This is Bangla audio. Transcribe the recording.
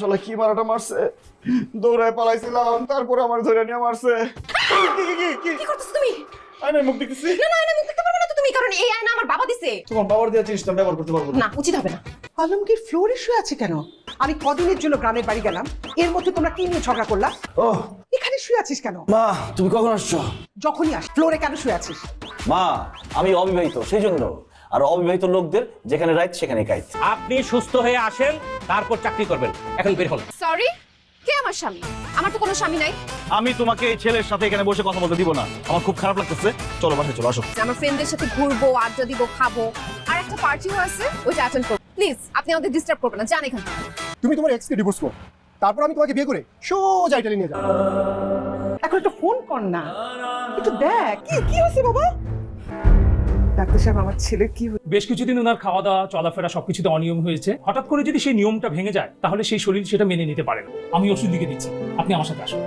শালা কি মারাটা মারছে, দৌড়ায় পালাইছিলাম, তারপরে আমার ধরে নিয়ে মারছে। কি করতেছ তুমি? আয়নায় মুখ দেখতেছি। না না, আয়না মুখ দেখতে পারবে না তো তুমি, কারণ এই আয়না আমার বাবা দিছে। তোমার বাবার দেওয়া জিনিসটা ব্যবহার করতে পারবো না। না, উচিত হবে না। আলমগীর ফ্লোরে শুয়ে আছে কেন? আমি কদিনের জন্য গ্রামের বাড়ি গেলাম, এর মধ্যে তোমরা কি নিয়ে ঝগড়া করলা? ও এখানে শুয়ে আছিস কেন? মা, তুমি কখন আসছো? যখনই আস, ফ্লোরে কেন শুয়ে আছিস? মা, আমি অবিবাহিত, সেই জন্য। আর অবিবাহিত লোকদের যেখানে রাইত সেখানে কাইত। আপনি সুস্থ হয়ে আসেন, তারপর চাকরি করবেন। এখন বের হন। সরি, কে আমার স্বামী? আমার তো কোনো স্বামী নাই। আমি তোমাকে এই ছেলের সাথে এখানে বসে কথা বলতে দিব না, আমার খুব খারাপ লাগতেছে। চলো বাসায় চলো, আসো। আমার ফ্রেন্ডদের সাথে ঘুরবো, আড্ডা দিব, খাবো, আর একটা পার্টিও আছে, ওইটা অ্যাটেন্ড করব। প্লিজ, আপনি আমাদের ডিস্টার্ব করবেন না, যান এখান থেকে। তুমি তোমার এক্সকে ডিভোর্স করো, তারপর আমি তোমাকে বিয়ে করে সোজা ইটালি নিয়ে যাবো। এখন একটা ফোন কর না, একটু দেখ কি কি হয়েছে বাবা। ডাক্তার সাহেব, আমার ছেলে কি হয়েছে? বেশ কিছুদিন ওনার খাওয়া দাওয়া চলাফেরা সবকিছুতে অনিয়ম হয়েছে। হঠাৎ করে যদি সেই নিয়মটা ভেঙে যায় তাহলে সেই শরীর সেটা মেনে নিতে পারে না। আমি ওষুধ লিখে দিচ্ছি, আপনি আমার সাথে আসুন।